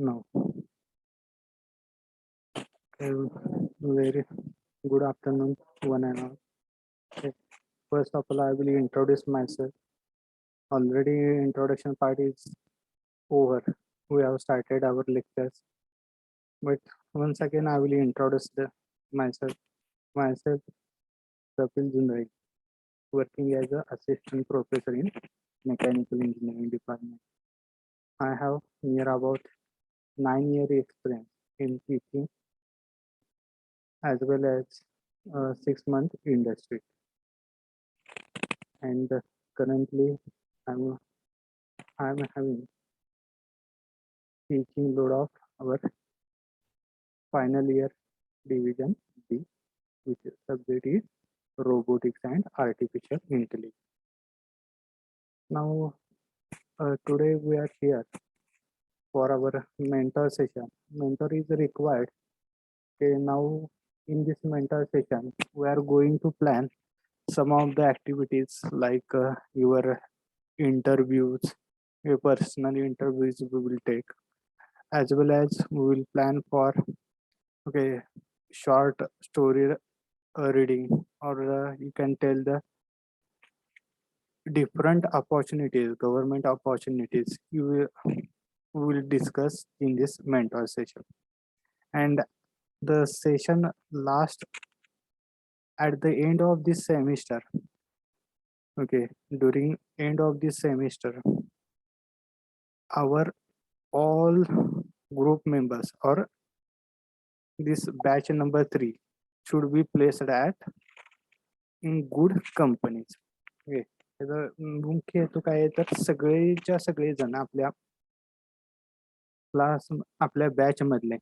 No. Very good afternoon, one and all. Okay. First of all, I will introduce myself. Already, introduction part is over. We have started our lectures, but once again, I will introduce myself. Myself, Kapil Junrai, working as an assistant professor in mechanical engineering department. I have near about 9 year experience in teaching as well as 6 month industry, and currently I'm I'm having teaching load of our final year division B, which subject is robotics and artificial intelligence. Now, today we are here for our mentor session. Mentor is required. Okay, now in this mentor session, we are going to plan some of the activities like your interviews, your personal interviews we will take, as well as we will plan for short story reading, or you can tell the different opportunities, government opportunities we will discuss in this mentor session. And the session last at the end of this semester. Okay, during end of this semester, our all group members or this batch number 3 should be placed at in good companies. Okay, त्याचा मुख्य हेतू काय आहे तर सगळेच्या सगळे जण आपल्या class आपल्या बॅच मधले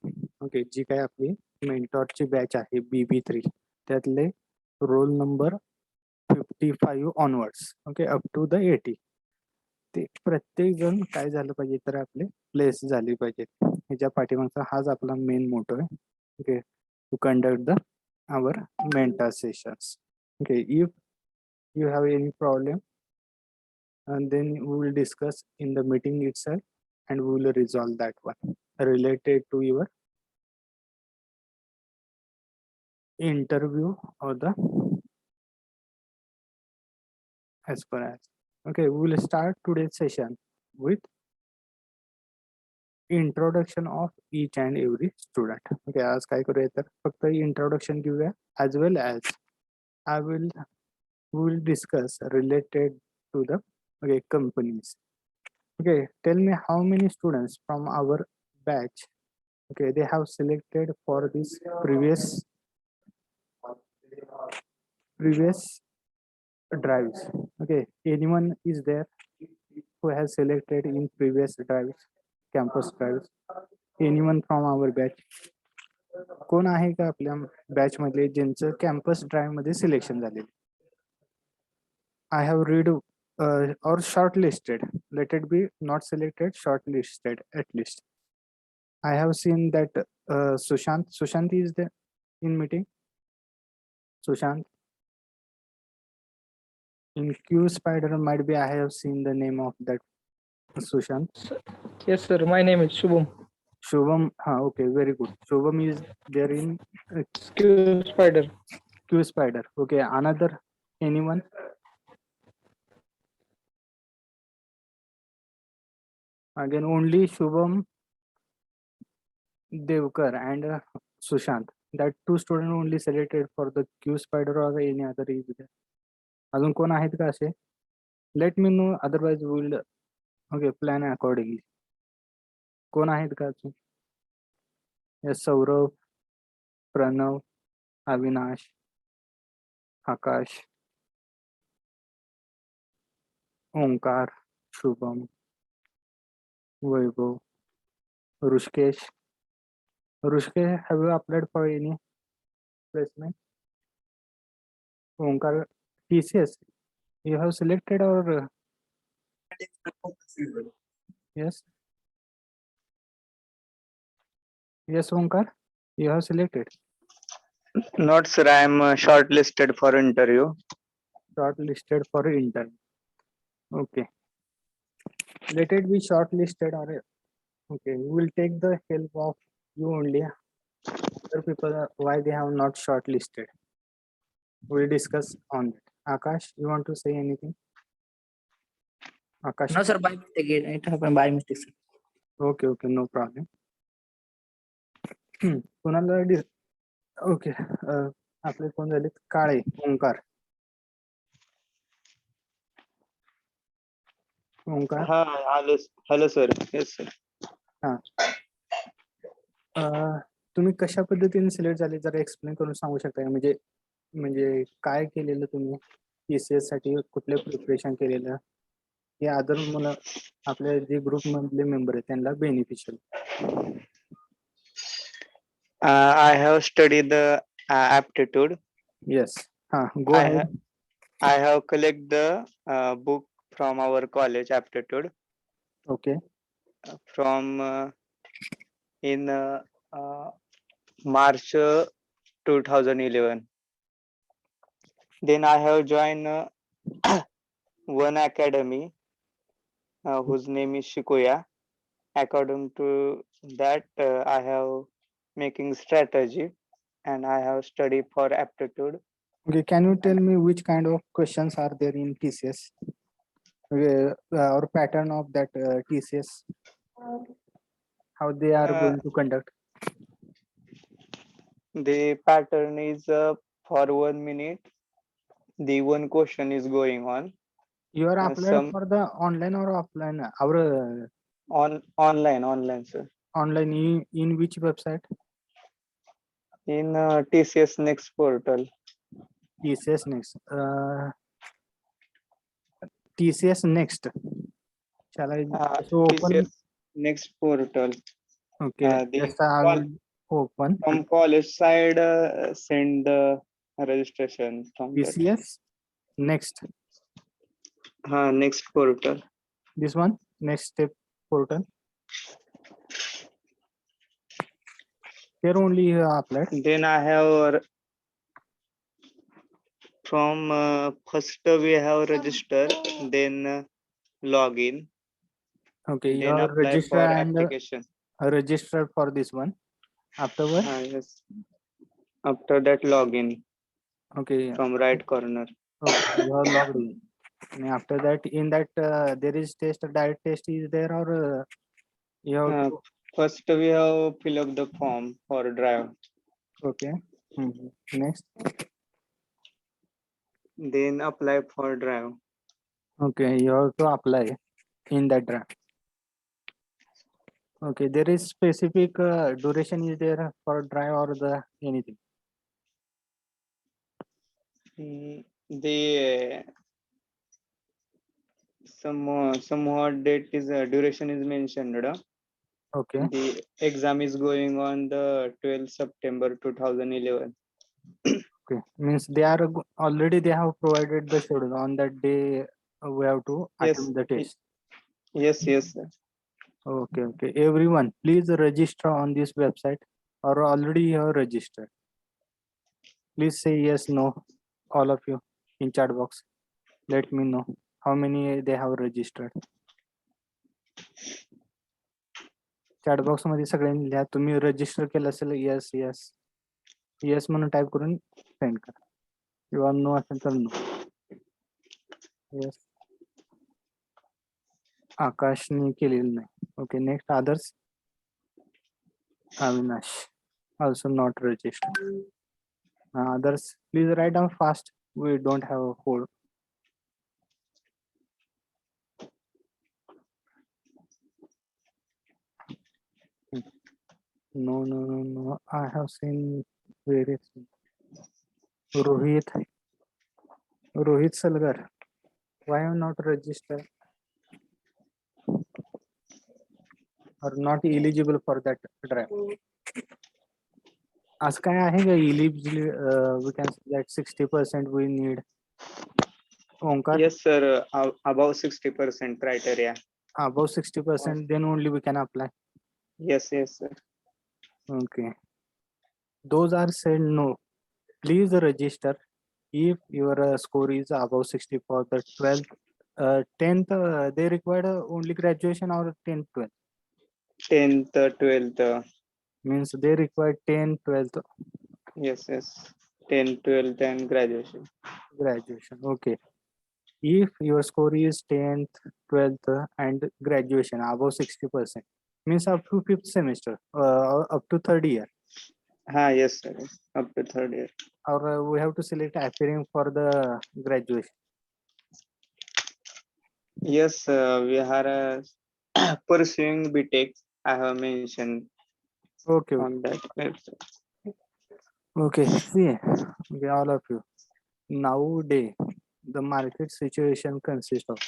ओके जी काय आपली मेंटॉरची बॅच आहे BB3 त्यातले roll number 55 onwards okay up to the 80 ते प्रत्येक जण काय झालं पाहिजे तर आपले प्लेस झाले पाहिजे. ह्याच्या पाठीमागचा हाच आपला मेन मोटो आहे. Okay, to conduct the our mentor sessions. Okay, if you have any problem, and then we will discuss in the meeting itself, and we will resolve that one related to your interview or the as per as. Okay, we will start today's session with introduction of each and every student. Okay, आज काय करूया तर फक्त introduction घेऊया, as well as we will discuss related to the companies. Okay, tell me how many students from our batch they have selected for this previous drives. Okay, anyone is there who has selected in previous drives, campus drives? Anyone from our batch? कोण आहे का आपल्या batch मधले ज्यांचं campus drive मध्ये selection झालेले? I have read or shortlisted. Let it be not selected, shortlisted at least. I have seen that Sushant is there in meeting. Sushant. In Q Spider might be I have seen the name of that Sushant. Yes, sir. My name is Shubham. Shubham, okay, very good. Shubham is there in Q Spider. Q Spider. Okay, another anyone? Again, only Shubham Devkar and Sushant. That two students only selected for the Q Spider or any other is there. अजून कोण आहेत का असे? Let me know, otherwise we will plan accordingly. कोण आहेत का अजून? Yes, Saurav, Pranav, Avinash, Akash, Omkar, Shubham, Vaibhav, Rushkesh. Rushkesh, have you applied for any placement? Omkar, TCS, you have selected or yes? Yes, Omkar, you have selected. Not sir, I am shortlisted for interview. Shortlisted for interview. Okay. Let it be shortlisted or Okay, we will take the help of you only. Other people, why they have not shortlisted. We'll discuss on that. Akash, you want to say anything? Akash, No, sir, by mistake. It happened by mistake, sir. okay, no problem. कुणाला okay आपले कोण झाले काळे ओंकार ओंकार Hello, sir. Yes, sir. तुम्ही कशा पद्धतीने select झाले जरा explain करून सांगू शकता का म्हणजे काय केलेलं तुम्ही TCS साठी कुठले प्रिपरेशन केलेलं हे अदर मला आपल्या जे ग्रुप मधले मेंबर आहेत त्यांना beneficial I have studied the aptitude. Yes हा गो I ahead have I have collected the book from our college aptitude okay from in March 2011. Then I have joined one academy whose name is Shikoya. According to that, I have making strategy and I have studied for aptitude. Okay, can you tell me which kind of questions are there in TCS? Or pattern of that TCS? How they are going to conduct? The pattern is for 1 minute. The one question is going on. You are applied Some for the online or offline? Our online, sir. online in which website? In TCS Next portal. TCS Next. TCS Next. Shall I just open? TCS Next portal. Okay, the just I call- will open. From college side, send the registration from that. TCS Next. Next portal. This one, Next Step portal. Here only you have applied. Then I have from first we have register, then login, Okay, you then have apply registered for and application. registered for this one. Afterward, Yes. After that, login okay, from right corner. okay, you are logged in. And after that, in that there is test, direct test is there or you have Uh, to, First we have fill up the form for drive. okay. Next, Then apply for drive. okay, you have to apply in that draft. Okay, there is specific duration is there for drive or the anything. The somewhat date is duration is mentioned. Okay, The exam is going on the 12th September 2011. okay, means they are already they have provided the schedule on that day. We have to Yes, attempt the test. Yes, sir. Okay, okay. Everyone, please register on this website or already you have registered. Please say yes, no, all of you in chat box. Let me know how many they have registered. Chat box मध्ये सगळ्यांनी लिहा तुम्ही register केलं असेल yes yes yes म्हणून type करून send करा किंवा नो असेल तर नो येस आकाशने केलेलं नाही okay next others Avinash also not registered others please write down fast we don't have a hold no I have seen various Rohit Salgar why am not registered or not eligible for that drive as काय आहे का eligible we can say that 60% we need Omkar Yes, sir. Above 60% criteria. above 60% then only we can apply Yes, sir. okay those are said no please register if your score is above 60 for the 12th 10th they require only graduation or 10th 12th 10th, 12th. Means they require 10, 12th Yes, 10th, 12th, and graduation. graduation. Okay. If your score is 10th, 12th, and graduation above 60%, means up to 5th semester, up to 3rd year, Yes, sir. Up to 3rd year. or we have to select appearing for the graduation. Yes, we are pursuing BTech. I have mentioned Okay. on that website. Okay. See, okay, all of you. Nowadays, the market situation consists of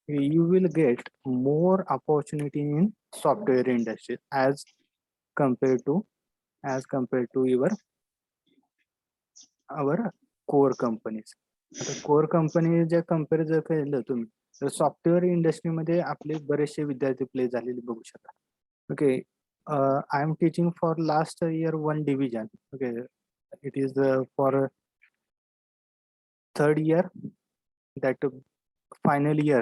you will get more opportunity in software industry as compared to your our core companies. आता core company जे compare जर केलं तुम्ही तर software इंडस्ट्रीमध्ये आपले बरेचसे विद्यार्थी play झालेले बघू शकता. Okay, I am teaching for last year 1 division. Okay, it is for 3rd year, that final year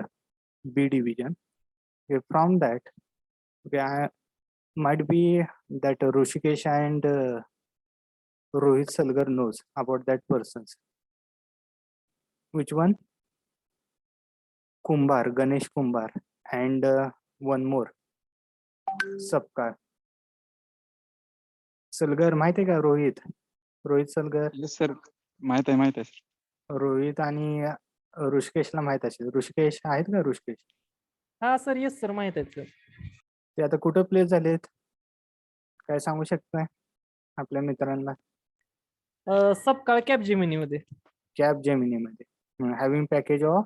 B division. Okay, from that, okay, I might be that Rushikesh and Rohit Salgar knows about that persons. Which one? Kumbar, Ganesh Kumbar, and one more, Sapkar. Salgar माहित आहे का Rohit Salgar? Yes sir, माहित आहे sir. Rohit आणि ऋषिकेशला माहित असेल. ऋषिकेश आहेत का ऋषिकेश? हा सर, येस सर, माहित आहेत सर. ते आता कुठं प्लेस झालेत काय सांगू शकताय आपल्या मित्रांना? सपकाळ कॅपजेमिनी मध्ये. कॅप जेमिनी मध्ये हॅव्हिंग पॅकेज ऑफ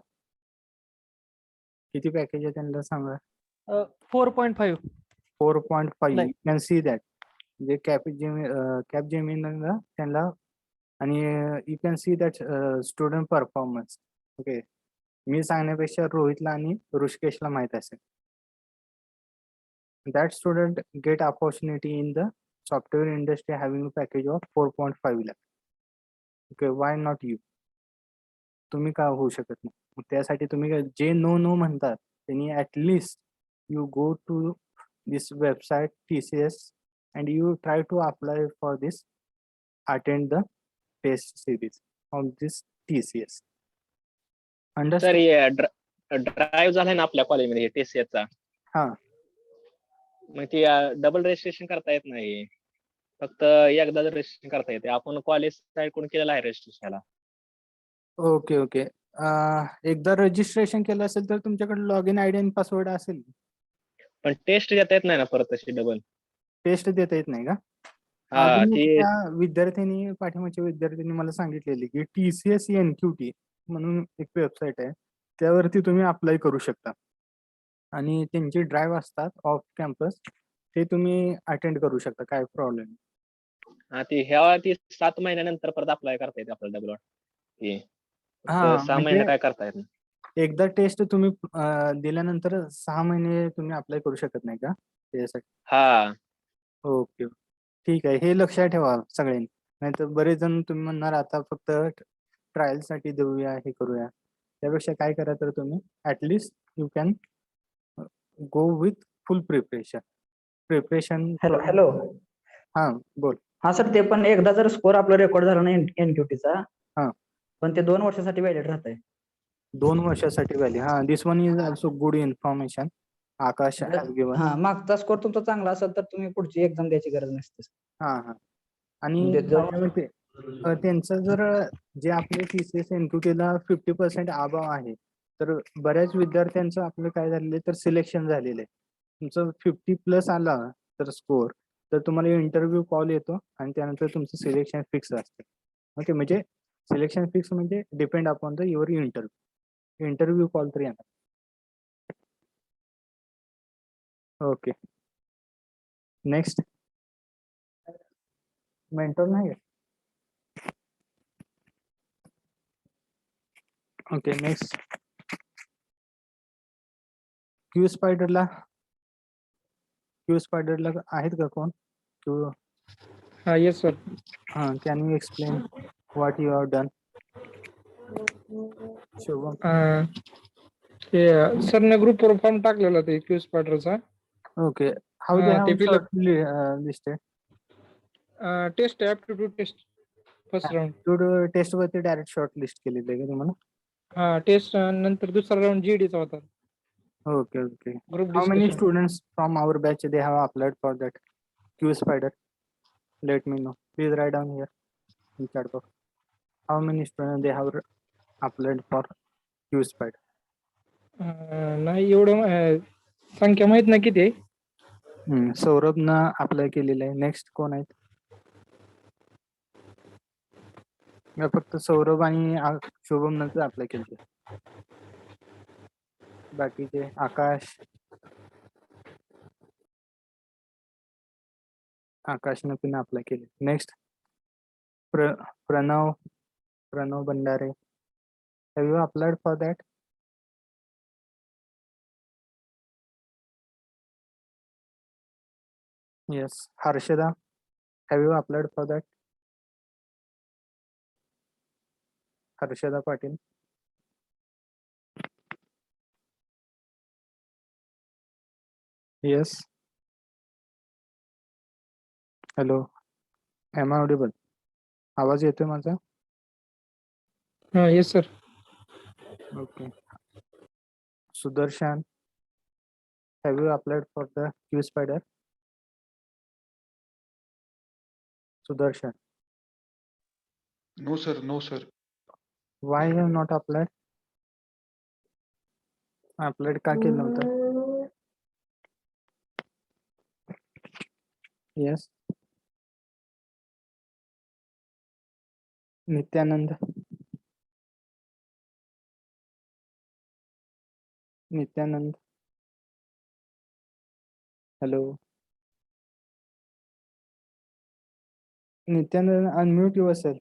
किती पॅकेज आहे त्यांना सांगा? 4.5. 4.5. Like. You can see that जे कॅप जेमिनीला त्यांना आणि you can see that student performance. Okay, मी सांगण्यापेक्षा रोहितला आणि ऋषिकेशला माहित असेल. That student get opportunity in the software industry having package of 4.5 lakh. Okay, why not you? तुम्ही का होऊ शकत नाही? मग त्यासाठी तुम्ही जे नो म्हणतात त्यांनी at least you go to this website TCS and you try to apply for this, attend the test series of this TCS. Understand? Sir drive झालाय ना आपल्या कॉलेजमध्ये TCS चा. हा. मग ती डबल रजिस्ट्रेशन करता येत नाही, फक्त एकदा रजिस्ट्रेशन करता येते. आपण कॉलेज साइड कडून केलेलं आहे रजिस्ट्रेशनला. ओके ओके, एकदा रजिस्ट्रेशन केलं असेल तर तुमच्याकडे लॉग इन आयडी आणि पासवर्ड असेल. पण टेस्ट देता येत नाही ना परत तशी डबल. टेस्ट देता येत नाही का? हा, ती त्या विद्यार्थ्यांनी पाठीमागच्या विद्यार्थ्यांनी मला सांगितलेले की TCS NQT म्हणून एक वेबसाईट आहे, त्यावरती तुम्ही अप्लाय करू शकता आणि त्यांची ड्राईव्ह असतात ऑफ कॅम्पस, ते तुम्ही अटेंड करू शकता, काय प्रॉब्लेम. ती 7 महिन्यानंतर परत अप्लाय करता येते आपल्याला डबल. ती 6 महिने म्हणजे काय करता येत नाही. एकदा टेस्ट तुम्ही दिल्यानंतर 6 महिने तुम्ही अप्लाय करू शकत नाही का त्यासाठी? हा, ओके, ठीक आहे, हे लक्षात ठेवा सगळ्यांनी. नाहीतर बरेच जण तुम्ही म्हणणार आता फक्त ट्रायल साठी देऊया, हे करूया. त्यापेक्षा काय करा तर तुम्ही at least you can go with full preparation. Hello. हा, बोल. हा सर, ते पण एकदा जर स्कोर आपला रेकॉर्ड झाला ना एनक्यूटीचा, हा. पण ते 2 वर्षासाठी व्हॅलिड राहत आहे. 2 वर्षासाठी व्हॅली. हा, this one is also good information. Akash has given. हा, मागचा स्कोर तुमचा चांगला असेल तर तुम्ही पुढची एक्झाम द्यायची गरज नसते. हा. आणि म्हणजे माझ्या मते, त्यांचं जर जे आपले TCS NQT ला 50% अभाव आहे, तर बऱ्याच विद्यार्थ्यांचं आपलं काय झालेलं तर सिलेक्शन झालेलं आहे. तुमचं 50+ आला तर स्कोर, तर तुम्हाला इंटरव्ह्यू कॉल येतो आणि त्यानंतर तुमचं सिलेक्शन फिक्स असतं. ओके, म्हणजे सिलेक्शन फिक्स म्हणजे depend upon the your interview call तर येणार. Okay, next. मेंटर नाही. Okay, next. क्यू स्पायडरला आहेत का कोण? हा, येस सर. हा, can you explain what you have done? Shubham. ते सरने ग्रुपवर फॉर्म टाकलेला ते क्यू स्पायडरचा. ओके, how they ते have fill up. listed? Test aptitude test first round. Test वरती डायरेक्ट शॉर्ट लिस्ट केलेली आहे का तुम्हाला? हा टेस्ट नंतर दुसरा राऊंड जीडीचा होता. Okay, okay. Group How many discussion. students from our batch they have applied for that Q Spider? Let me know. Please write down here in chat box. How many students they have applied for Q Spider? नाही एवढं संख्या माहित नाही किती आहे. सौरभनं apply केलेलं आहे. Next कोण आहेत? मी फक्त सौरभ आणि शुभमनंच अप्लाय केलं. बाकीचे आकाशनं पण अप्लाय केले. नेक्स्ट प्रणव भंडारे. Have you applied for that? Yes. Harshada, have you applied for that? Harshada Patil. Yes. Hello. Am I audible? आवाज येतोय माझा? हा yes sir. Okay. Sudarshan, have you applied for the Q Spider? Sudarshan, No sir, no sir. why you have not applied? Applied का केलं नव्हतं? Yes. Nityanand. Hello. Nityanand, unmute yourself.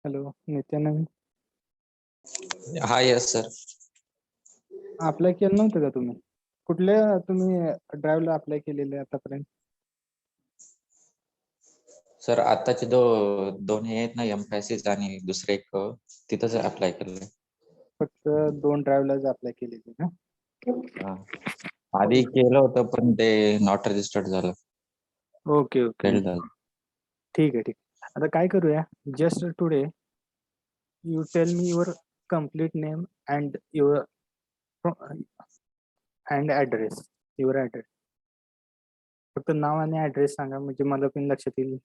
Hello, Nityanand. हा yes sir. Apply केलं नव्हतं का तुम्ही? कुठल्या तुम्ही ड्राईव्हला अप्लाय केलेले आतापर्यंत? सर आताचे दोन हे आहेत ना एम्फॅसिस आणि दुसरे एक तिथंच अप्लाय केलंय. फक्त 2 ड्राईव्हलाच अप्लाय केलेले ना? हा. आधी केलं होतं पण ते नॉट रजिस्टर्ड झालं. ओके ओके, फेल झालं. ठीक आहे. आता काय करूया, just today you tell me your complete name and your address. फक्त नाव आणि ऍड्रेस सांगा म्हणजे मला पण लक्षात येईल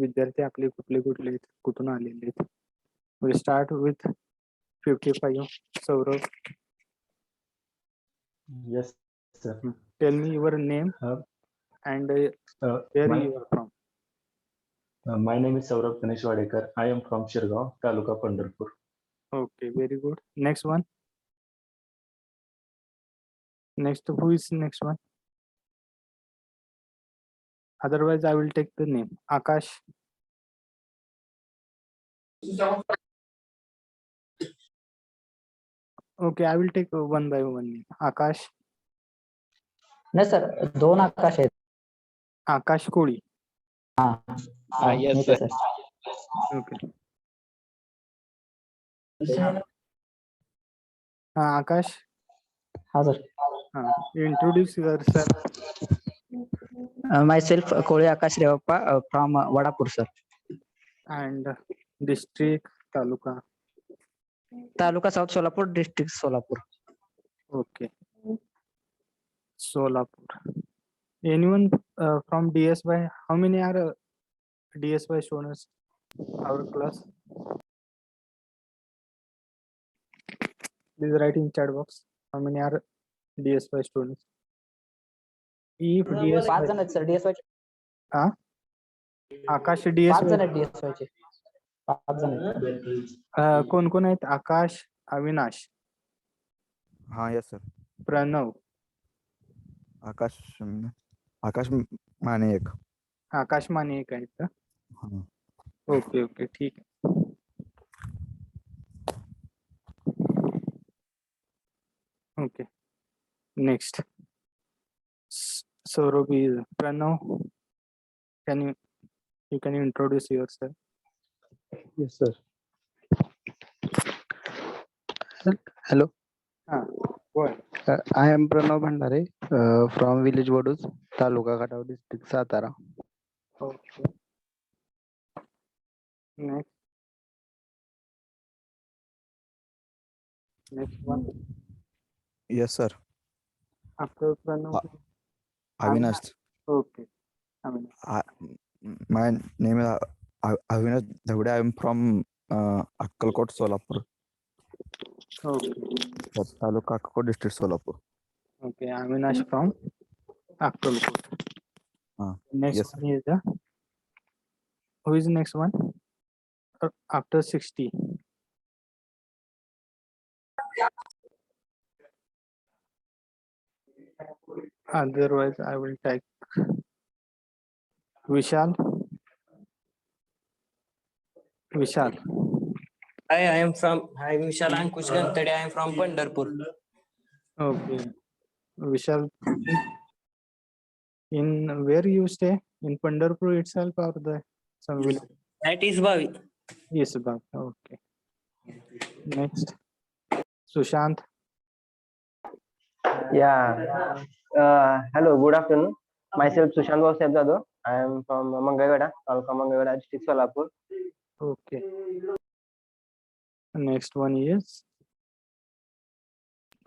विद्यार्थी आपले कुठले आहेत, कुठून आलेले आहेत. Will start with 55. Saurabh. Yes, sir. Tell me your name and where My, you are from. my name is Saurabh Ganesh Wadekar. I am from Shirgaon, Taluka Pandharpur. Okay, very good. Next one. Who is next one? Otherwise, I will take the name. Akash. Okay, I will take one by one name. Akash. नाही sir 2 Akash आहेत. Akash Kodi. हा yes, माहिती आहे sir. Sir. Okay. Akash. हा sir. Introduce yourself. Myself Koli Akash Revappa from Wadapur sir. And district, taluka. Taluka south Solapur, district Solapur. Okay. Solapur. Anyone from DSY? How many are DSY students? Our class. Please write in chat box. How many are DSY students? If 5 DSY, जण आहेत sir DSY चे. आकाश 5 DSY जण आहेत DSY चे. 5 जण आहेत. कोण आहेत? आकाश, अविनाश, हाँ यस सर. प्रणव, आकाश आकाश माने एक. आकाश माने एक आहेत का? हाँ. ओके ओके, ठीक आहे. Okay, next. Saurabh is Pranav. You can introduce yourself. Yes, sir. Hello. Go ahead. I am Pranav Bhandare from village Waduz, Taluka Khatau district, Satara. Okay. Next. Next one. Yes, sir. After Pranav. Avinash. Okay. Avinash. My name is Avinash Dhavde. I am from Akkalkot, Solapur. Okay. Taluka Akkalkot district, Solapur. Okay. Avinash from Akkalkot. Next yes, one is who is next one? After 60. Otherwise, I will take Vishal. Vishal. Hi, I'm Vishal Ankush Gantade. I am from Pandharpur. Okay. Vishal, in where you stay? In Pandharpur itself or some village? That is Bhavi. Yes, Bhav. Okay. Next. Sushant. Yeah. Hello, good afternoon. Myself Sushant Vaseb Jadhav. I am from Mangalgada, Taluka Mangalgada, district Solapur. Okay. Next one is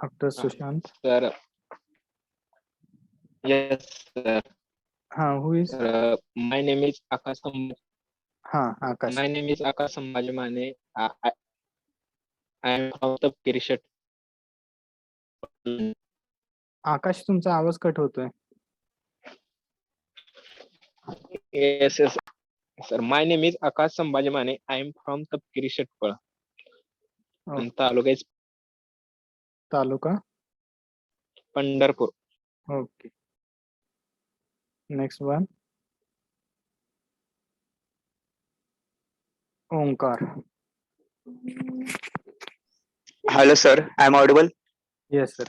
after Sushant. Sir. Yes, sir. Who is? My name is Akash. Akash. My name is Akash Sambhaji Mane. I am from Tapkiri Shat. आकाश तुमचा आवाज cut होतोय. Yes, yes. Sir, my name is Akash Sambhaji Mane. I am from Tapkiri Shatpal. And taluka is taluka Pandharpur. Okay. Next one. Omkar. Hello, sir. I'm audible. Yes, sir.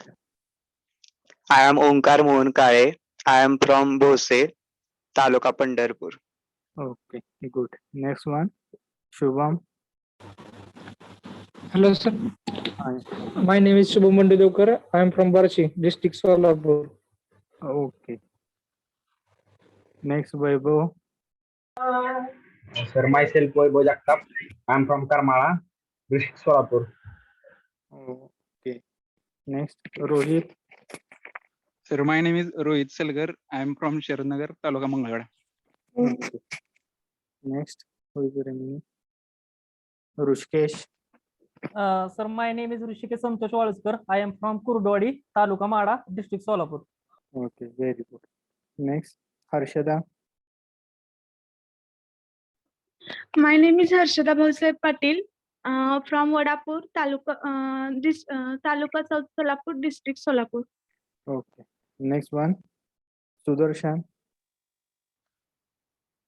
I am Omkar Mohan Kale. I am from Bhose, Taluka Pandharpur. Okay, good. Next one. Shubham. Hello, sir. Hi. My name is Shubham Mandudekar. I am from Barchi, district Solapur. Okay. Next, Vaibhav. Sir, myself Vaibhav Jagtap. I am from Karmala, district Solapur. Okay. Next, Rohit. Sir, my name is Rohit Salgar. I am from Sharadnagar, Taluka Mangalgada. Okay. Next, who is remaining? Rushkesh. Sir, my name is Rishikesh Santosh Walskar. I am from Kurdwadi, Taluka Mada, district Solapur. Okay, very good. Next, Harshada. My name is Harshada Bhausai Patil from Wadapur, Taluka South Solapur, district Solapur. Okay. Next one, Sudarshan.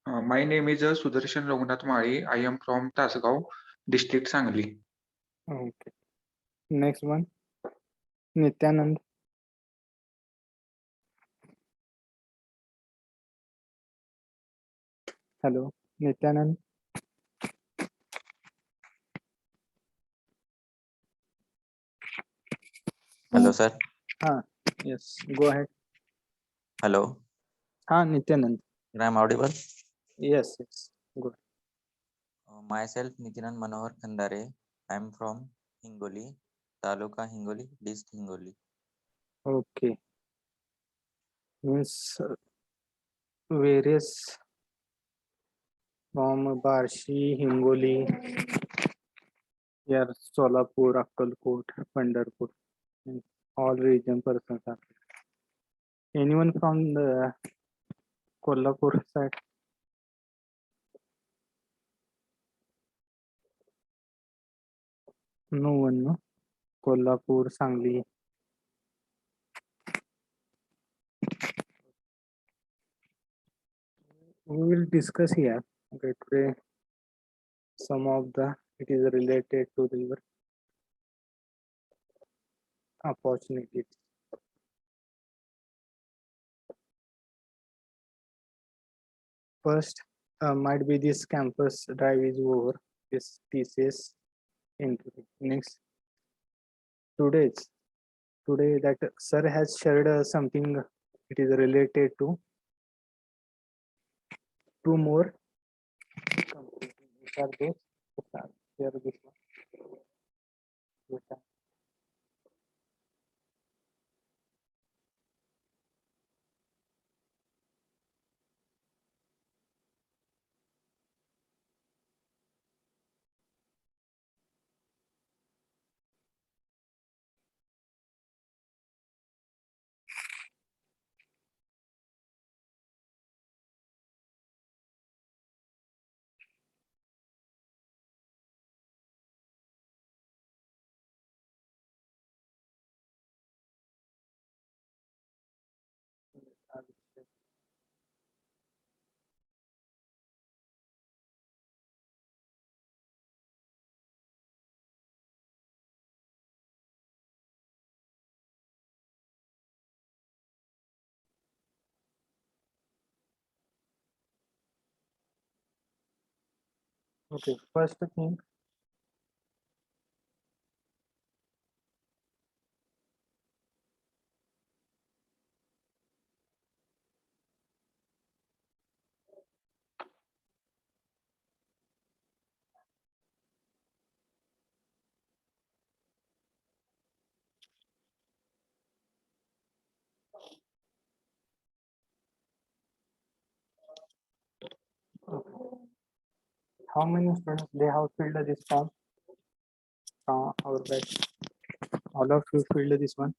My name is Sudarshan Raghunath Mali. I am from Tasgaon, district Sangli. Okay. Next one, Nityanand. Hello, Nityanand. Hello, sir. Yes, go ahead. Hello. Nityanand. I'm audible. Yes, good. Myself, Nityanand Manohar Khandare. I'm from Hingoli, Taluka Hingoli, District Hingoli. Okay. Means various from Barshi, Hingoli, here Solapur, Akkalkot, Pandharpur, all region persons are. Anyone from the Kolhapur side? No one, no? Kolhapur, Sangli. We will discuss here. Okay, today some of it is related to the opportunities. First, might be this campus drive is over. This thesis into next 2 days. today that sir has shared something. It is related to two more companies. Which are those? Share this one. Which are- Okay, first thing. Okay. How many students they have filled this form? Our batch. All of you filled this one.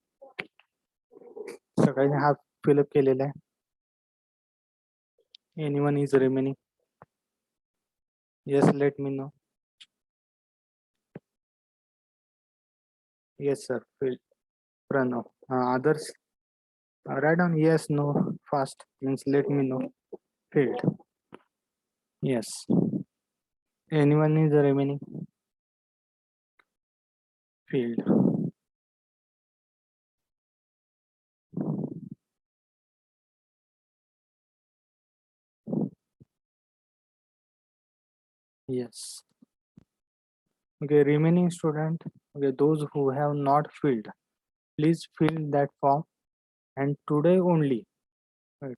सगळ्यांनी हा fill up केलेला आहे. Anyone is remaining? Yes, let me know. Yes, sir. Filled. Pranav. Others? Write down yes, no, fast. Means let me know. Filled. Yes. Anyone is remaining? Filled. Yes. Okay, remaining student. Okay, those who have not filled, please fill that form. And today only, you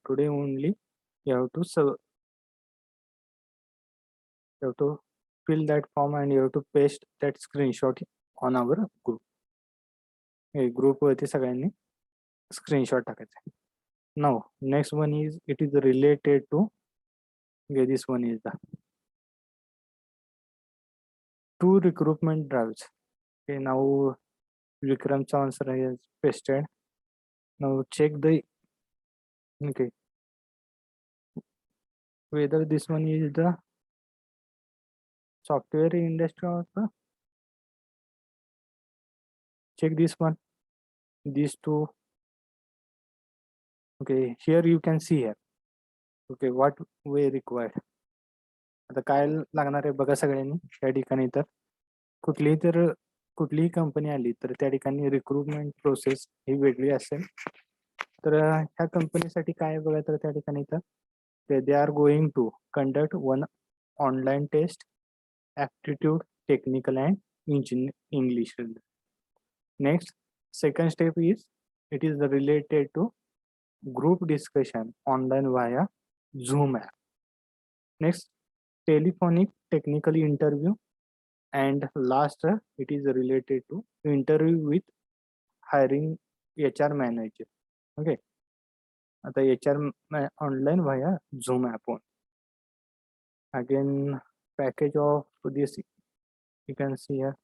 have to fill that form and you have to paste that screenshot on our group. Group वरती सगळ्यांनी screenshot टाकायचे. Now next one is, it is related to, okay, this one is the 2 recruitment drives. Okay, now Vikram's answer is pasted. Now check the, okay, whether this one is the software industry or the, check this one, these two. Okay, here you can see here. Okay, what way required. आता काय लागणार आहे बघा सगळ्यांनी त्या ठिकाणी. तर कुठलीही कंपनी आली तर त्या ठिकाणी रिक्रुटमेंट प्रोसेस ही वेगळी असेल. तर ह्या कंपनीसाठी काय बघा, तर त्या ठिकाणी तर they are going to conduct one online test, aptitude, technical and English. Next second step is, it is related to group discussion online via Zoom app. Next, telephonic technical interview, and last it is related to interview with hiring HR manager. Okay, आता HR online via Zoom app on. Again, package of this you can see here.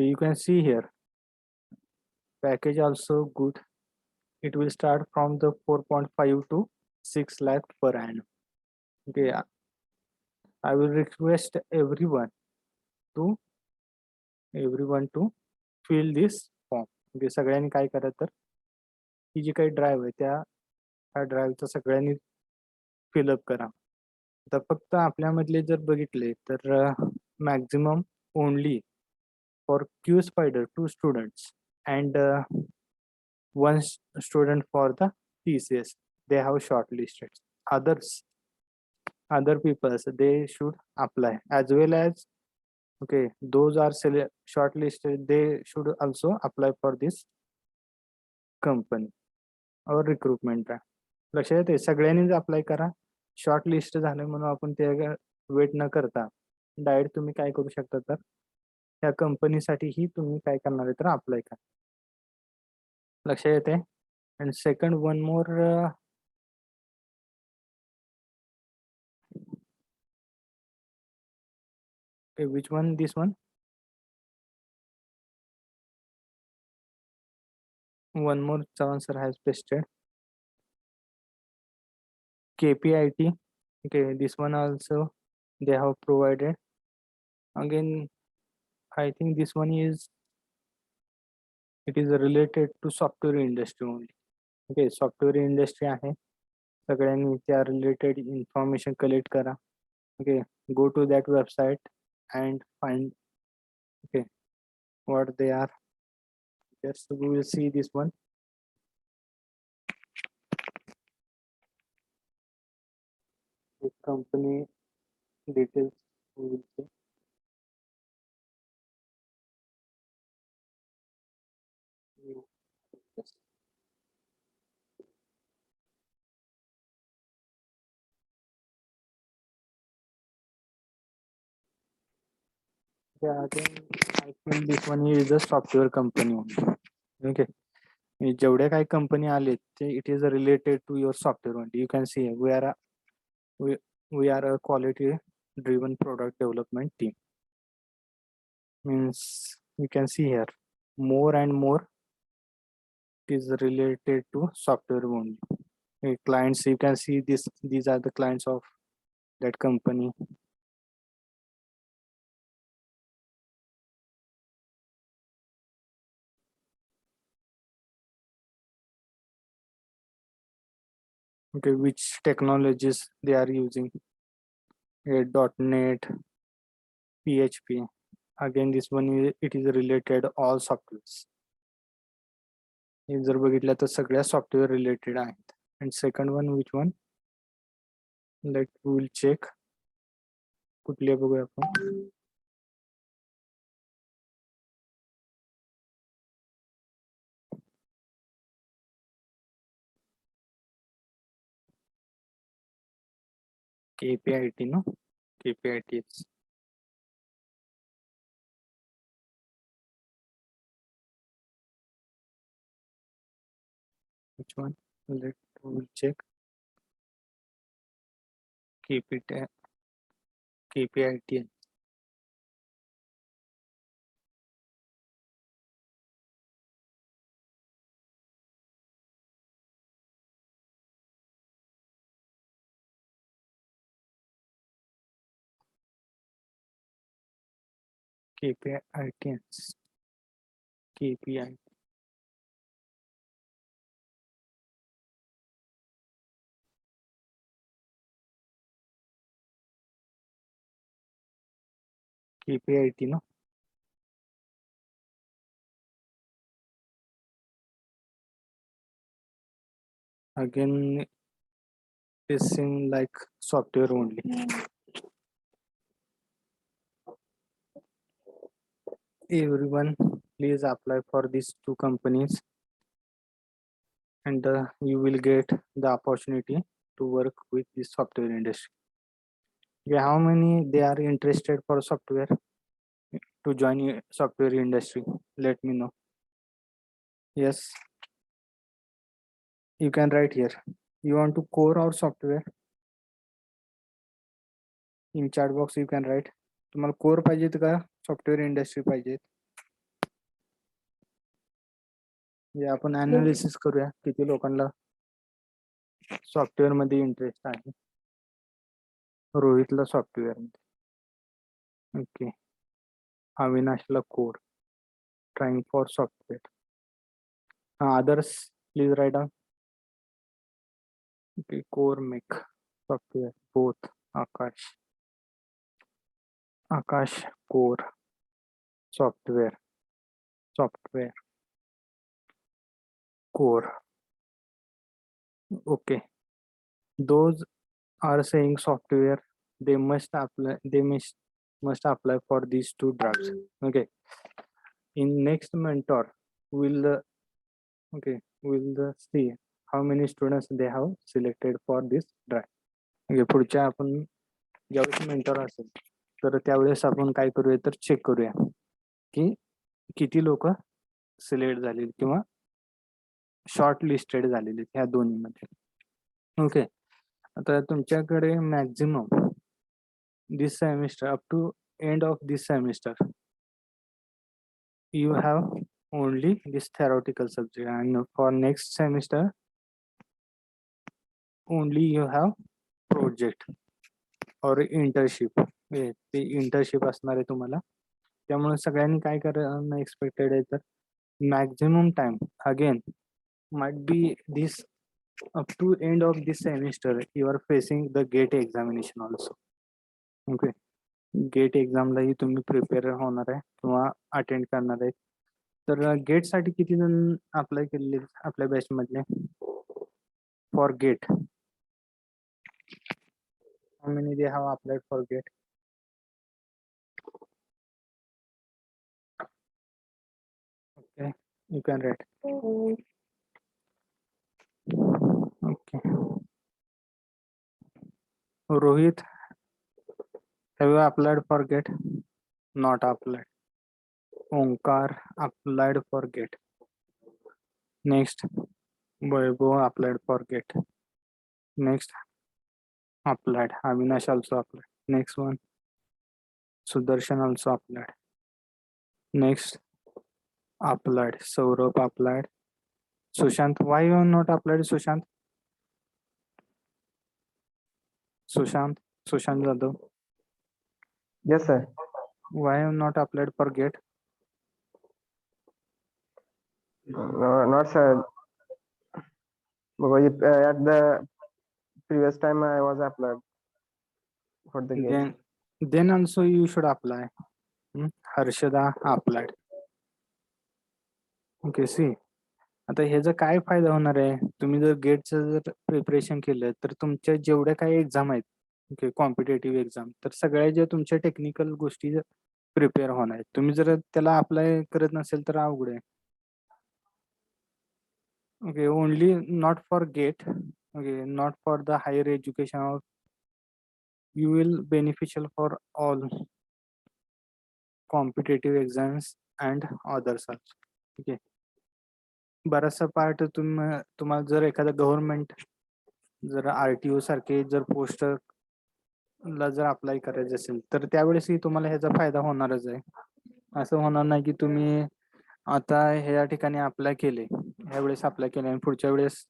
You can see here, package also good. It will start from the 4.5 to 6 lakh per annum. Okay, I will request everyone to fill this form. Okay, सगळ्यांनी काय करा, तर ही जी काही drive आहे त्या ड्राईव्हचं सगळ्यांनी fill up करा. आता फक्त आपल्यामधले जर बघितले तर maximum only for Q Spider 2 students and 1 student for the TCS. They have shortlisted. Others other peoples, they should apply as well as, okay, those are shortlisted, they should also apply for this company or recruitment. लक्षात येते, सगळ्यांनीच apply करा. Short list झाले म्हणून आपण ते wait न करता डायरेक्ट तुम्ही काय करू शकता, तर त्या कंपनीसाठीही तुम्ही काय करणार आहे तर अप्लाय करा. लक्षात येते. And second one more, which one? This one? One more Chavan sir has pasted. KPIT. Okay, this one also they have provided. Again, I think this one is, it is related to software industry only. Okay, software industry आहे. सगळ्यांनी त्या related information collect करा. Okay, go to that website and find, okay, what they are. Just we will see this one. The company details we will see. Yes. Yeah, again, I think this one is a software company only. Okay. जेवढ्या काही company आले ते it is related to your software only. You can see we are a quality driven product development team. Means you can see here more and more is related to software only. Clients, you can see these are the clients of that company. Okay, which technologies they are using? .NET, PHP. Again, this one it is related all softwares. हे जर बघितलं तर सगळ्या software related आहेत. And second one which one, let will check. कुठले बघूया आपण. KPIT, no? KPIT is which one? Let we check. KPIT. KPIT. KPI. KPIT, no? Again, it seems like software only. Everyone, please apply for these two companies, and you will get the opportunity to work with the software industry. Yeah, how many they are interested for software to join software industry? Let me know. Yes, you can write here. You want to core or software? In chat box you can write. तुम्हाला core पाहिजेत का software industry पाहिजेत? आपण analysis करूया किती लोकांना software मध्ये interest आहे. रोहितला सॉफ्टवेअर मध्ये. ओके, अविनाशला core. Trying for software. Others please write down. Okay, core make software both. Akash core software core. Okay, those are saying software, they must apply for these two drugs. Okay. In next mentor, we'll see how many students they have selected for this drug. Okay, पुढच्या आपण ज्यावेळेस mentor असेल तर त्यावेळेस आपण काय करूया तर चेक करूया की किती लोक सिलेक्ट झालेली किंवा शॉर्ट लिस्टेड झालेली ह्या दोन्हीमध्ये. ओके, आता तुमच्याकडे maximum this semester up to end of this semester you have only this theoretical subject, and for next semester only you have project or internship. ते इंटर्नशिप असणार आहे तुम्हाला. त्यामुळे सगळ्यांनी काय करणं एक्सपेक्टेड आहे तर maximum time again might be this up to end of this semester you are facing the GATE examination also. Okay, GATE एक्झामलाही तुम्ही प्रिपेअर होणार आहे किंवा अटेंड करणार आहे. तर गेट साठी किती जण अप्लाय केलेले आपल्या बॅच मधले for GATE? How many they have applied for GATE? Okay, you can write. Okay, Rohit, have you applied for GATE? Not applied. Omkar applied for GATE. Next, Vaibhav applied for GATE. Next, applied. Avinash also applied. Next one, Sudarshan also applied. Next, applied. Saurabh applied. Sushant, why you have not applied, Sushant? Sushant Jadhav. Yes, sir. Why you have not applied for GATE? No, not sir. Because at the previous time I was applied for the GATE. Then also you should apply. Harshada applied. Okay, see. आता ह्याचा काय फायदा होणार आहे? तुम्ही जर गेटचं जर preparation केलं तर तुमच्या जेवढ्या काही एक्झाम आहेत, ओके, कॉम्पिटेटिव्ह एक्झाम, तर सगळ्या ज्या तुमच्या टेक्निकल गोष्टी प्रिपेअर होणार आहेत. तुम्ही जर त्याला अप्लाय करत नसेल तर अवघड आहे. Okay, only not for GATE, okay, not for the higher education of you will beneficial for all competitive exams and others also. Okay, बराचसा पार्ट तुम्हाला जर एखादा गव्हर्नमेंट जर आरटीओ सारखे जर पोस्ट ला जर अप्लाय करायचं असेल तर त्यावेळेसही तुम्हाला ह्याचा फायदा होणारच आहे. असं होणार नाही की तुम्ही आता ह्या ठिकाणी अप्लाय केले, ह्या वेळेस अप्लाय केले आणि पुढच्या वेळेस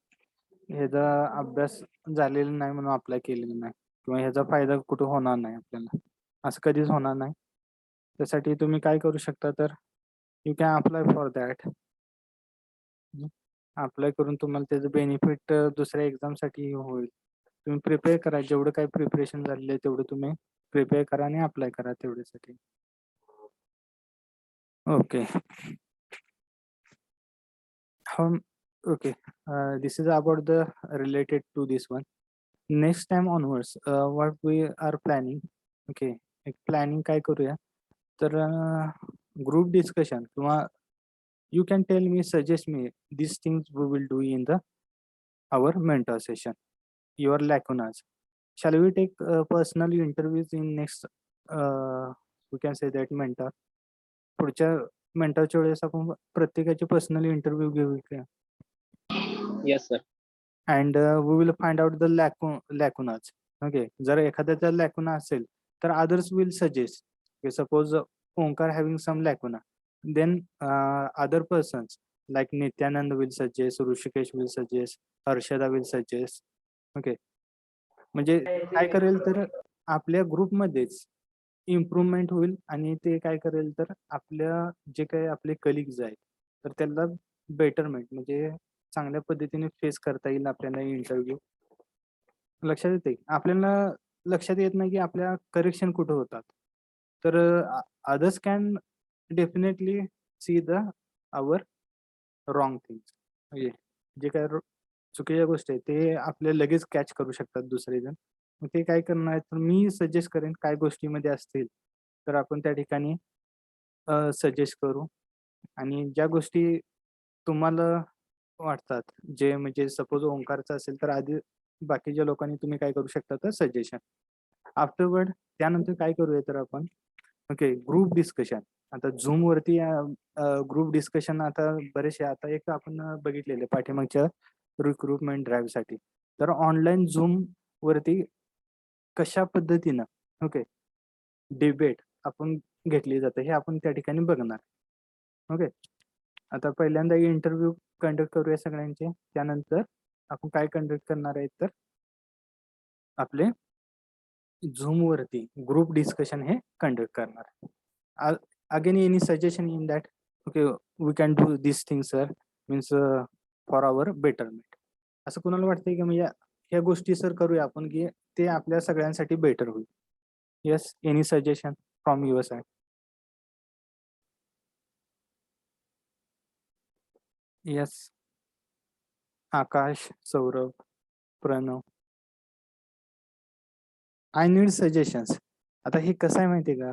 ह्याचा अभ्यास झालेला नाही म्हणून अप्लाय केलेला नाही किंवा ह्याचा फायदा कुठं होणार नाही आपल्याला, असं कधीच होणार नाही. त्यासाठी तुम्ही काय करू शकता तर you can apply for that. Apply करून तुम्हाला त्याचं बेनिफिट दुसऱ्या एक्झाम साठी होईल. तुम्ही प्रिपेअर करा, जेवढं काही प्रिपरेशन झालेलं आहे तेवढं तुम्ही प्रिपेअर करा आणि अप्लाय करा तेवढ्यासाठी. Okay, okay, this is about the related to this one. Next time onwards, what we are planning, okay, एक प्लॅनिंग काय करूया तर ग्रुप डिस्कशन किंवा you can tell me, suggest me these things we will do in the our mentor session, your lacunas. Shall we take personal interviews in next we can say that mentor? पुढच्या मेंटरच्या वेळेस आपण प्रत्येकाचे personal interview घेऊ का? Yes sir. And we will find out the lacunas. Okay, जर एखाद्याचा lacuna असेल तर others will suggest. Suppose Omkar having some lacuna, then other persons like Nityanand will suggest, Rushikesh will suggest, Harshada will suggest. Okay, म्हणजे काय करेल तर आपल्या ग्रुपमध्येच improvement होईल आणि ते काय करेल तर आपल्या जे काही आपले कलिग्स आहेत तर त्यांना बेटरमेंट म्हणजे चांगल्या पद्धतीने फेस करता येईल आपल्याला इंटरव्ह्यू. लक्षात येते आपल्याला, लक्षात येत नाही की आपल्या करेक्शन कुठं होतात. तर others can definitely see the our wrong things. म्हणजे जे काय चुकीच्या गोष्टी आहेत ते आपले लगेच कॅच करू शकतात दुसरे जण. मग ते काय करणार आहे, तर मी सजेस्ट करेन काय गोष्टीमध्ये असतील तर आपण त्या ठिकाणी सजेस्ट करू. आणि ज्या गोष्टी तुम्हाला वाटतात, जे म्हणजे सपोज ओंकारचं असेल तर आधी बाकीच्या लोकांनी तुम्ही काय करू शकता तर सजेशन. आफ्टरवर्ड त्यानंतर काय करूया तर आपण ओके ग्रुप डिस्कशन. आता झूम वरती ग्रुप डिस्कशन आता बरेचसे आता एक आपण बघितलेले पाठीमागच्या रिक्रुटमेंट ड्राईव्ह साठी. तर ऑनलाईन झूम वरती कशा पद्धतीनं ओके डिबेट आपण घेतली जाते हे आपण त्या ठिकाणी बघणार. ओके आता पहिल्यांदा इंटरव्ह्यू कंडक्ट करूया सगळ्यांचे. त्यानंतर आपण काय कंडक्ट करणार आहे तर आपले झूम वरती ग्रुप डिस्कशन हे कंडक्ट करणार. Again any suggestion in that okay we can do this thing sir means for our betterment. असं कोणाला वाटतंय की म्हणजे ह्या गोष्टी सर करूया आपण की ते आपल्या सगळ्यांसाठी बेटर होईल. Yes any suggestion from your side. Yes Akash, Saurabh, Pranav. I need suggestions. आता हे कसं आहे माहितीये का,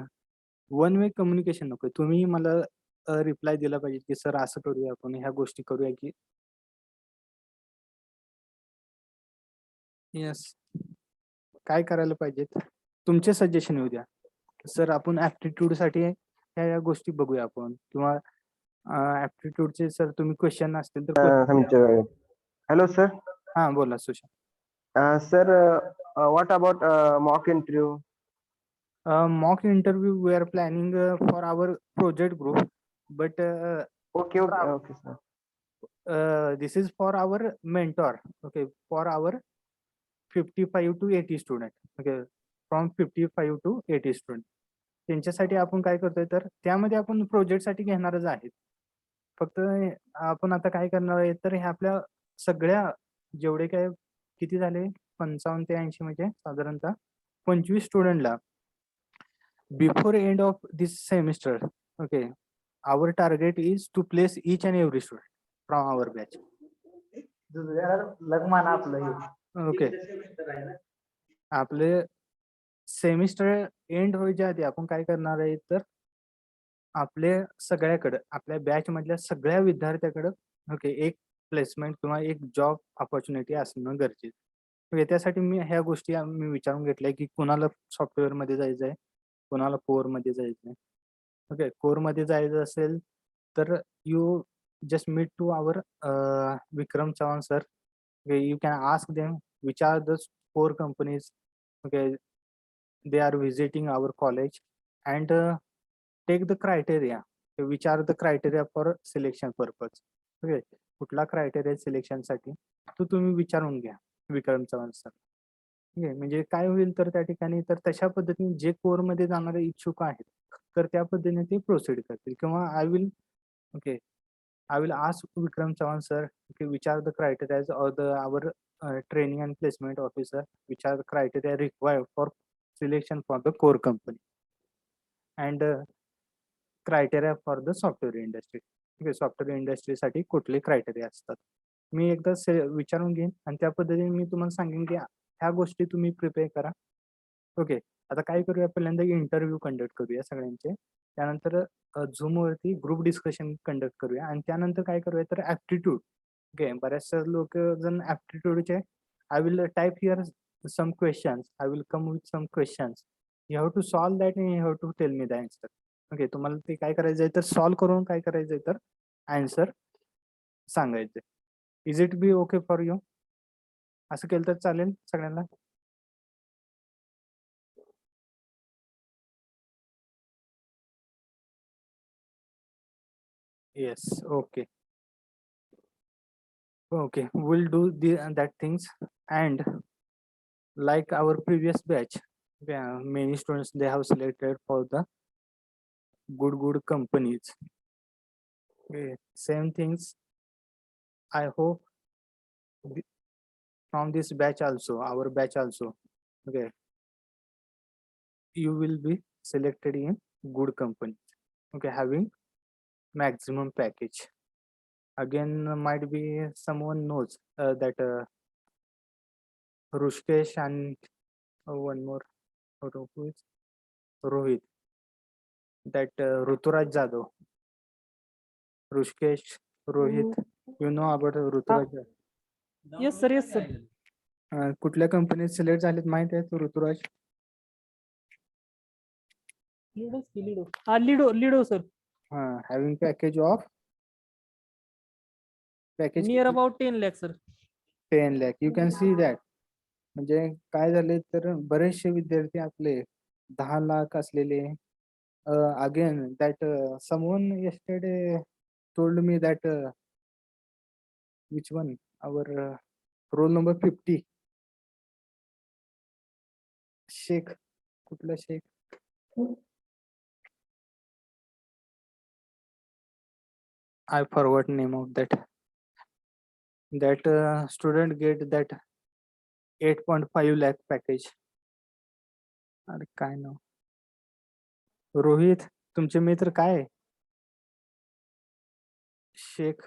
वन वे कम्युनिकेशन नको. तुम्ही मला रिप्लाय दिला पाहिजे की सर असं करूया आपण ह्या गोष्टी करूया की. येस काय करायला पाहिजेत तुमचे सजेशन येऊ द्या. सर आपण ऍप्टिट्यूड साठी ह्या गोष्टी बघूया आपण, किंवा ऍप्टिट्यूडचे सर तुम्ही क्वेश्चन असतील तर हॅलो सर. हा बोला Sushant. Sir what about mock interview? Mock interview we are planning for our project group, but Okay, sir. This is for our mentor. Okay, for our 55 to 80 student. Okay, from 55 to 80 student. त्यांच्यासाठी आपण काय करतोय तर त्यामध्ये आपण project साठी घेणारच आहेत. फक्त आपण आता काय करणार आहे तर हे आपल्या सगळ्या जेवढे काय किती झाले 55 ते 80 म्हणजे साधारणतः 25 स्टुडंटला before end of this semester okay our target is to place each and every student from our batch. लगमान आपलं ओके आपले सेमिस्टर एंड व्हायच्या आधी आपण काय करणार आहे तर आपले सगळ्याकडे आपल्या बॅच मधल्या सगळ्या विद्यार्थ्याकडे ओके एक प्लेसमेंट किंवा एक जॉब ऑपॉर्च्युनिटी असणं गरजेचं. त्यासाठी मी ह्या गोष्टी मी विचारून घेतल्या की कुणाला सॉफ्टवेअर मध्ये जायचं आहे, कुणाला कोर मध्ये जायचं आहे. ओके कोर मध्ये जायचं असेल तर you just meet to our Vikram Chavan sir. You can ask them which are the core companies okay they are visiting our college and take the criteria which are the criteria for selection purpose. Okay कुठला criteria selection साठी तो तुम्ही विचारून घ्या Vikram Chavan sir. ठीक आहे म्हणजे काय होईल तर त्या ठिकाणी तर तशा पद्धतीने जे कोर मध्ये जाणारे इच्छुक आहेत तर त्या पद्धतीने ते प्रोसीड करतील. किंवा I will ask Vikram Chavan sir okay which are the criteria or the our training and placement officer which are the criteria required for selection for the core company and criteria for the software industry. ठीक आहे software industry साठी कुठले criteria असतात मी एकदा विचारून घेईन आणि त्या पद्धतीने मी तुम्हाला सांगेन की ह्या गोष्टी तुम्ही प्रिपेअर करा. ओके आता काय करूया पहिल्यांदा इंटरव्ह्यू कंडक्ट करूया सगळ्यांचे. त्यानंतर झूम वरती ग्रुप डिस्कशन कंडक्ट करूया आणि त्यानंतर काय करूया तर ऍप्टिट्यूड. ओके बऱ्याचशा लोक जण ऍप्टिट्यूडचे I will type here some questions. I will come with some questions. You have to solve that and you have to tell me the answer. Okay तुम्हाला ते काय करायचंय तर सॉल्व करून काय करायचंय तर आन्सर सांगायचंय. Is it be okay for you? असं केलं तर चालेल सगळ्यांना? Yes okay okay we'll do that things and like our previous batch many students they have selected for the good companies. Okay same things I hope from this batch also our batch also okay you will be selected in good companies okay having maximum package. Again might be someone knows that Rushkesh and one more. Who is Rohit. That Ruturaj Jadhav. Rushkesh, Rohit. You know about Ruturaj Jadhav. Yes sir yes sir कुठल्या कंपनीत select झालेत माहित आहे तू Ruturaj? Lido Lido sir Having package of package near about 10 lakh sir 10 lakh. You can see that. म्हणजे काय झाले तर बरेचसे विद्यार्थी आपले 10 लाख असलेले again that someone yesterday told me that which one our roll number 50 Sheikh कुठला Sheikh I forgot name of that student get that 8.5 lakh package. अरे काय नाव रोहित तुमचे मित्र काय आहे? शेख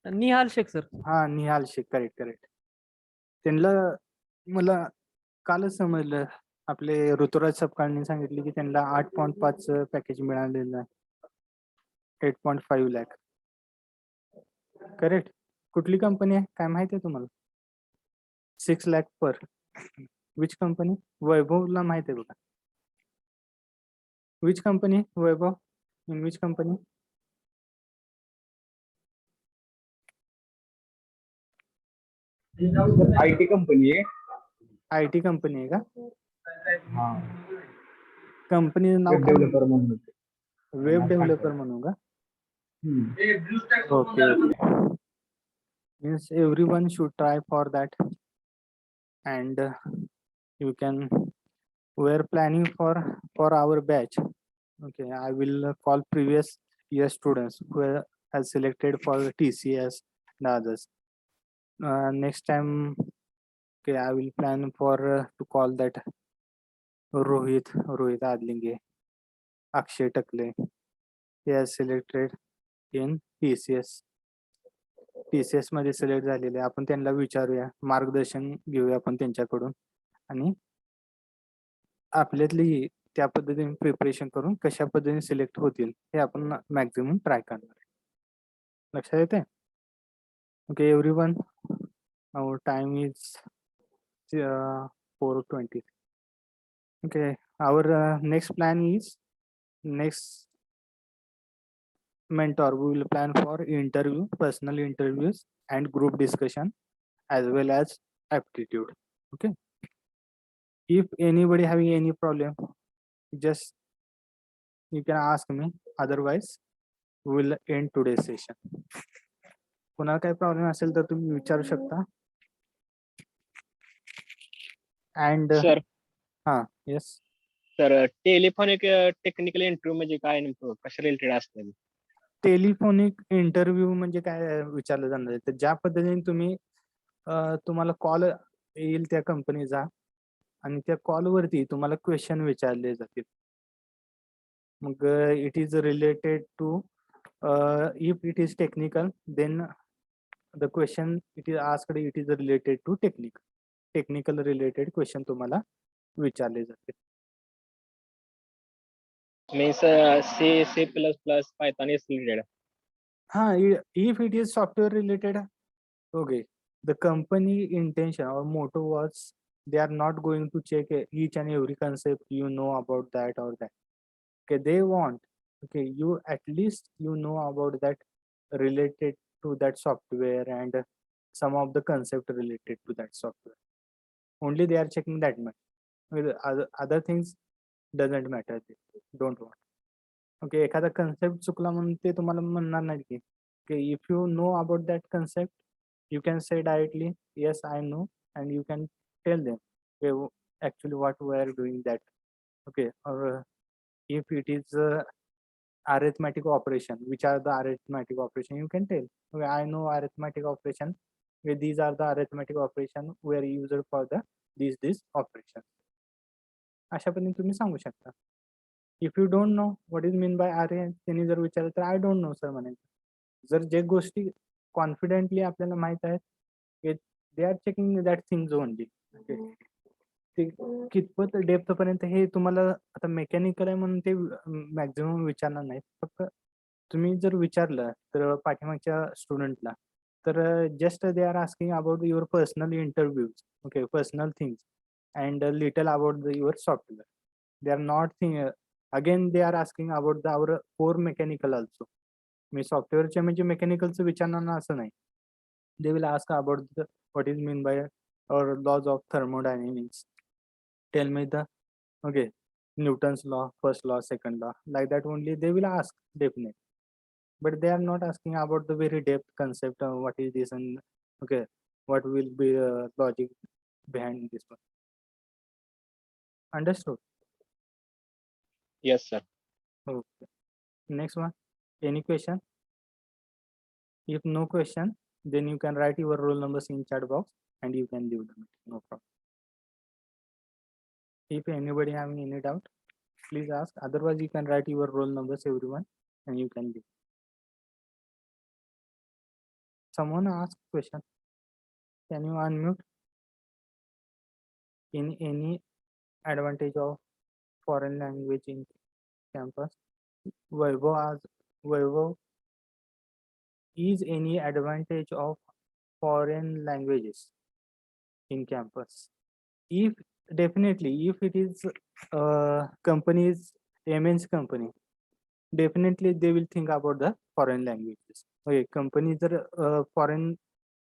निहाल शेख सर हा निहाल शेख करेक्ट त्यांना मला कालच समजलं आपले ऋतुराज सपकाळने सांगितले की त्यांना 8.5 पॅकेज मिळालेलं आहे 8.5 lakh करेक्ट. कुठली कंपनी आहे काय माहिती आहे तुम्हाला? 6 lakh पर विच कंपनी? वैभवला माहित आहे बघा. Which company Vaibhav in which company? IT company आहे. IT कंपनी आहे का? हा कंपनीचं नाव वेब डेव्हलपर म्हणून. वेब डेव्हलपर म्हणू का? Okay. Means everyone should try for that, and you can. We are planning for our batch. Okay, I will call previous year students who has selected for the TCS and others. Next time, okay, I will plan for to call that Rohit Adlinge, Akshay Takle. He has selected in TCS. TCS मध्ये select झालेले आपण त्यांना विचारूया मार्गदर्शन घेऊया आपण त्यांच्याकडून आणि आपल्यातली त्या पद्धतीने प्रिपरेशन करून कशा पद्धतीने सिलेक्ट होतील हे आपण मॅक्झिमम ट्राय करणार आहे. लक्षात येते? Okay everyone our time is 4:20. Okay, our next plan is next mentor. We will plan for interview, personal interviews, and group discussion, as well as aptitude. Okay. If anybody having any problem, just you can ask me. Otherwise, we will end today's session. कुणाला काही problem असेल तर तुम्ही विचारू शकता. And sir yes. Sir telephonic technical interview म्हणजे काय नेमकं कशा रिलेटेड असतं? टेलिफोनिक इंटरव्ह्यू म्हणजे काय विचारलं जाणार आहे तर ज्या पद्धतीने तुम्ही तुम्हाला कॉल येईल त्या कंपनीचा आणि त्या कॉलवरती तुम्हाला क्वेश्चन विचारले जातील. मग it is related to if it is technical then the question it is asked it is related to technical related question तुम्हाला विचारले जातील. Means C++, Python is related. If it is software related, okay, the company intention or motto was they are not going to check each and every concept you know about that or that. Okay, they want, okay, you at least you know about that related to that software and some of the concept related to that software. Only they are checking that much. With other things doesn't matter. They don't want. Okay, एखादा concept चुकला म्हणून ते तुम्हाला म्हणणार नाही की okay, if you know about that concept, you can say directly, yes, I know, and you can tell them, okay, actually what we are doing that. Okay, or if it is arithmetic operation, which are the arithmetic operation, you can tell, okay, I know arithmetic operation. Okay, these are the arithmetic operation were used for the these operation. अशा पद्धतीने तुम्ही सांगू शकता. If you don't know what is mean by are त्यांनी जर विचारलं तर I don't know sir म्हणायचं. जर जे गोष्टी कॉन्फिडेंटली आपल्याला माहित आहेत they are checking that things only. ते कितपत डेप्थ पर्यंत हे तुम्हाला आता मेकॅनिकल आहे म्हणून ते मॅक्झिमम विचारणार नाहीत. फक्त तुम्ही जर विचारलं तर पाठीमागच्या स्टुडंटला तर just they are asking about your personal interviews, okay, personal things and little about your software. They are not thing again they are asking about our core mechanical also. मी सॉफ्टवेअरच्या म्हणजे मेकॅनिकलचं विचारणार ना असं नाही. They will ask about the what is mean by or laws of thermodynamics. Tell me the, okay, Newton's law, first law, second law, like that only they will ask, definitely. But they are not asking about the very depth concept of what is this and okay, what will be the logic behind this one. Understood? Yes, sir. Okay. Next one. Any question? If no question, then you can write your roll numbers in chat box and you can leave the meeting. No problem. If anybody having any doubt, please ask. Otherwise, you can write your roll numbers, everyone, and you can leave. Someone ask question. Can you unmute? In any advantage of foreign language in campus? Vaibhav, is any advantage of foreign languages in campus? If definitely, if it is companies, MNC company, definitely they will think about the foreign languages. Okay, company जर foreign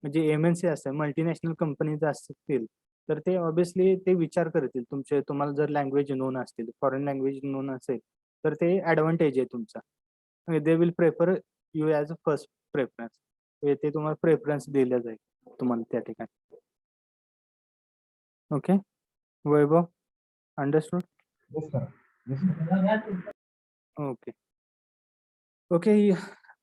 म्हणजे MNC असेल, multinational companies असतील तर ते obviously ते विचार करतील तुमचे, तुम्हाला जर लँग्वेज नोन असतील, फॉरेन लँग्वेज नोन असेल तर ते ॲडव्हान्टेज आहे तुमचा. They will prefer you as a first preference. ते तुम्हाला प्रेफरन्स दिला जाईल तुम्हाला त्या ठिकाणी. Okay Vaibhav, understood? Okay. Okay,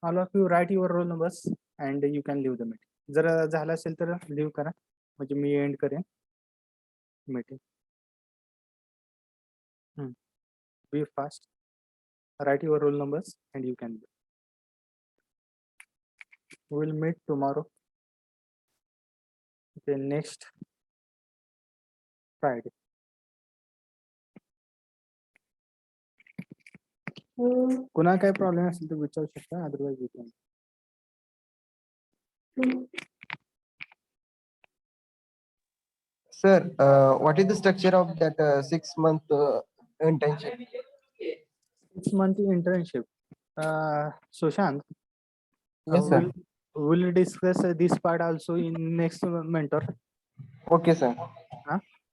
all of you write your roll numbers and you can leave the meeting. जर झालं असेल तर लीव्ह करा म्हणजे मी एंड करेन meeting. Be fast. Write your roll numbers and you can leave. We'll meet tomorrow. Okay, next Friday. कुणा काय प्रॉब्लेम असेल तर विचारू शकता, otherwise you can. Sir, what is the structure of that 6-month internship? 6-month internship. Sushant, Yes, sir. we'll discuss this part also in next mentor. Okay, sir.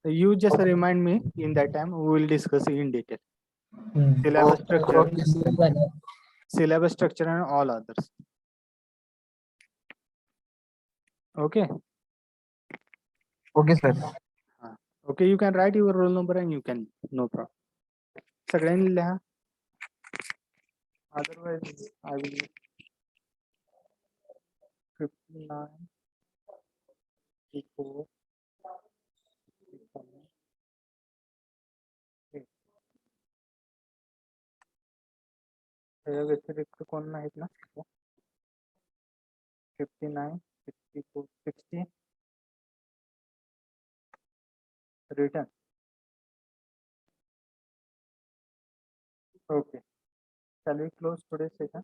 You just remind me in that time. We will discuss in detail. Syllabus structure, syllabus structure and all others. Okay. Okay, sir. Okay, you can write your roll number and you can, no problem. सगळ्यांनी लिहा. Otherwise, I will 59, 54, 57, 8. त्याच्या व्यतिरिक्त कोण नाहीत ना? 59, 64, 60. Written. Okay. Shall we close today's session?